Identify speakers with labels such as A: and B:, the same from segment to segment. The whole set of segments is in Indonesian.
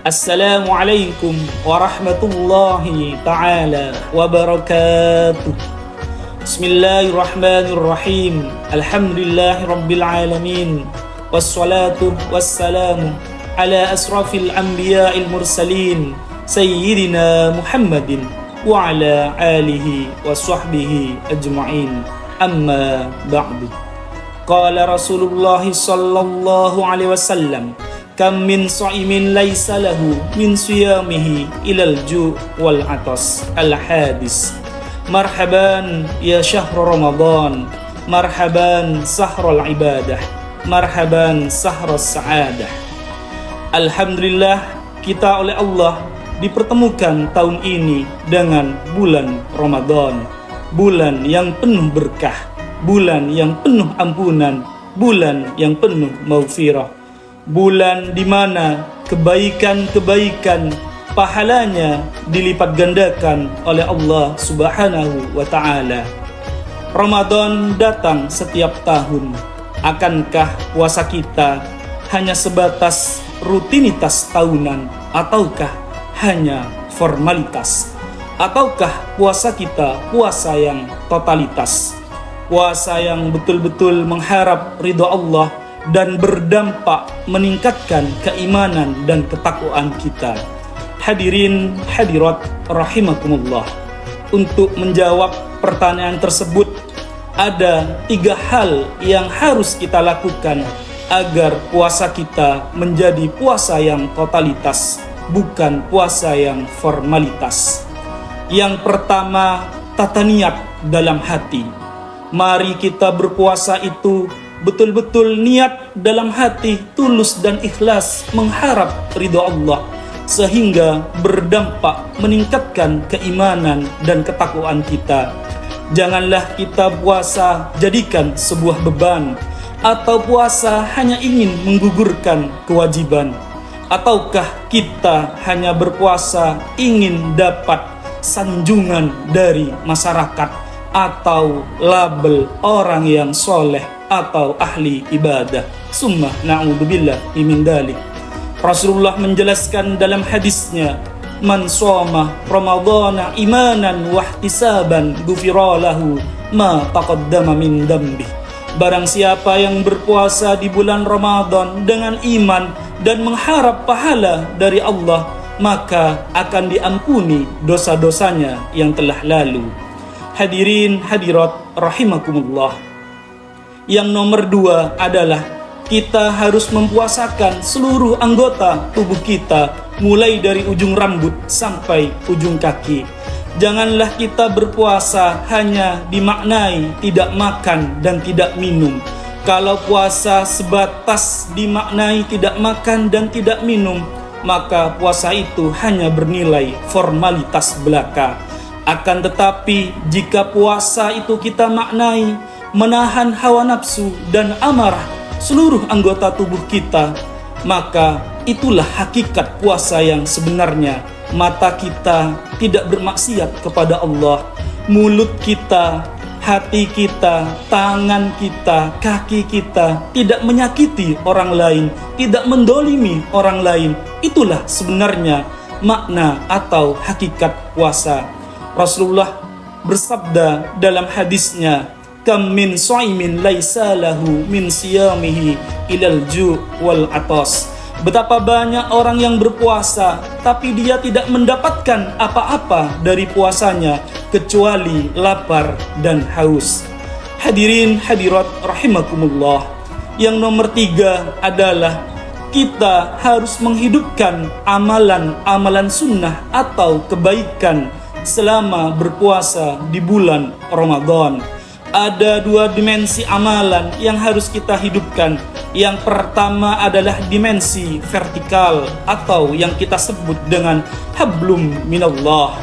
A: Assalamualaikum warahmatullahi ta'ala wabarakatuh. Bismillahirrahmanirrahim. Alhamdulillahi rabbil alamin. Wassalatu wassalamu ala asrafil anbiya'il mursalin Sayyidina Muhammadin wa ala alihi wa sahbihi ajma'in. Amma ba'du. Qala Rasulullah sallallahu alaihi wasallam, kam min sha'imin laisa lahu min siyamihi ilal ju' wal atas. Al-hadis. Marhaban ya syahr Ramadan, marhaban sahrul ibadah, marhaban sahrus sa'adah. Alhamdulillah, kita oleh Allah dipertemukan tahun ini dengan bulan Ramadan, bulan yang penuh berkah, bulan yang penuh ampunan, bulan yang penuh maghfirah, bulan di mana kebaikan-kebaikan pahalanya dilipat gandakan oleh Allah Subhanahu wa ta'ala. Ramadan datang setiap tahun. Akankah puasa kita hanya sebatas rutinitas tahunan, ataukah hanya formalitas? Ataukah puasa kita puasa yang totalitas, puasa yang betul-betul mengharap ridha Allah dan berdampak meningkatkan keimanan dan ketakwaan kita? Hadirin hadirat rahimakumullah, untuk menjawab pertanyaan tersebut ada 3 hal yang harus kita lakukan agar puasa kita menjadi puasa yang totalitas, bukan puasa yang formalitas. Yang pertama, tata niat dalam hati. Mari kita berpuasa itu betul-betul niat dalam hati, tulus dan ikhlas mengharap ridha Allah, sehingga berdampak meningkatkan keimanan dan ketakwaan kita. Janganlah kita puasa jadikan sebuah beban, atau puasa hanya ingin menggugurkan kewajiban. Ataukah kita hanya berpuasa ingin dapat sanjungan dari masyarakat, atau label orang yang soleh atau ahli ibadah? Summa na'udzubillah min dzalik. Rasulullah menjelaskan dalam hadisnya, man shoma ramadhana imanan wa ihtisaban ghufira lahu ma taqaddama min dambi. Barang siapa yang berpuasa di bulan Ramadan dengan iman dan mengharap pahala dari Allah, maka akan diampuni dosa-dosanya yang telah lalu. Hadirin hadirat rahimakumullah. Yang nomor 2 adalah kita harus mempuasakan seluruh anggota tubuh kita, mulai dari ujung rambut sampai ujung kaki. Janganlah kita berpuasa hanya dimaknai tidak makan dan tidak minum. Kalau puasa sebatas dimaknai tidak makan dan tidak minum, maka puasa itu hanya bernilai formalitas belaka. Akan tetapi jika puasa itu kita maknai menahan hawa nafsu dan amarah seluruh anggota tubuh kita, maka itulah hakikat puasa yang sebenarnya. Mata kita tidak bermaksiat kepada Allah, mulut kita, hati kita, tangan kita, kaki kita tidak menyakiti orang lain, tidak mendolimi orang lain. Itulah sebenarnya makna atau hakikat puasa. Rasulullah bersabda dalam hadisnya, kam min sha'imin laisa lahu min siyamihi ilal ju' wal atas. Betapa banyak orang yang berpuasa tapi dia tidak mendapatkan apa-apa dari puasanya kecuali lapar dan haus. Hadirin hadirat rahimakumullah. Yang nomor 3 adalah kita harus menghidupkan amalan-amalan sunnah atau kebaikan selama berpuasa di bulan Ramadan. Ada 2 dimensi amalan yang harus kita hidupkan. Yang pertama adalah dimensi vertikal atau yang kita sebut dengan hablum minallah.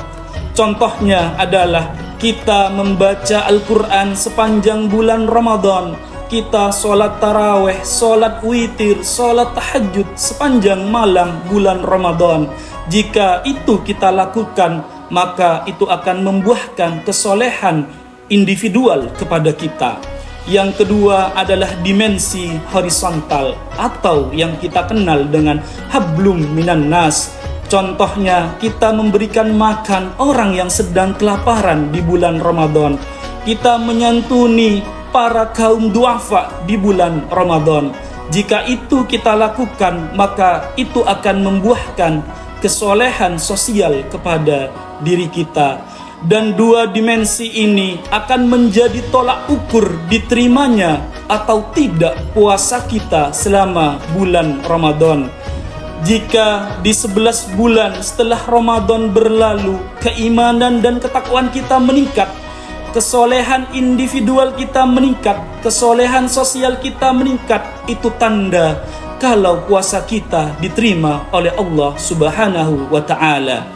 A: Contohnya adalah kita membaca Al-Quran sepanjang bulan Ramadan. Kita sholat taraweh, sholat witir, sholat tahajud sepanjang malam bulan Ramadan. Jika itu kita lakukan, maka itu akan membuahkan kesolehan individual kepada kita. Yang kedua adalah dimensi horizontal atau yang kita kenal dengan hablum minan nas. Contohnya, kita memberikan makan orang yang sedang kelaparan di bulan Ramadan. Kita menyantuni para kaum duafa di bulan Ramadan. Jika itu kita lakukan, maka itu akan membuahkan kesolehan sosial kepada diri kita. Dan dua dimensi ini akan menjadi tolak ukur diterimanya atau tidak puasa kita selama bulan Ramadan. Jika di 11 bulan setelah Ramadan berlalu, keimanan dan ketakwaan kita meningkat, kesolehan individual kita meningkat, kesolehan sosial kita meningkat, itu tanda kalau puasa kita diterima oleh Allah Subhanahu wa Ta'ala.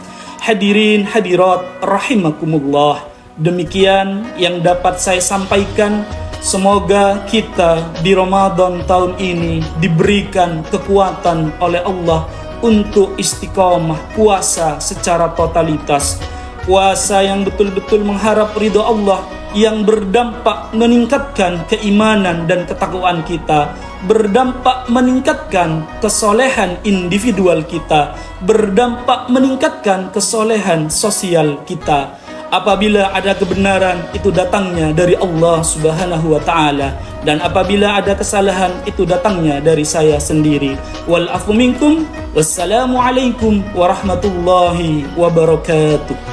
A: Hadirin hadirat rahimakumullah, demikian yang dapat saya sampaikan. Semoga kita di Ramadan tahun ini diberikan kekuatan oleh Allah untuk istiqamah puasa secara totalitas. Puasa yang betul-betul mengharap ridha Allah, yang berdampak meningkatkan keimanan dan ketakwaan kita, berdampak meningkatkan kesolehan individual kita, berdampak meningkatkan kesolehan sosial kita. Apabila ada kebenaran, itu datangnya dari Allah Subhanahu wa Ta'ala, dan apabila ada kesalahan, itu datangnya dari saya sendiri. Wal afu minkum. Wassalamualaikum warahmatullahi wabarakatuh.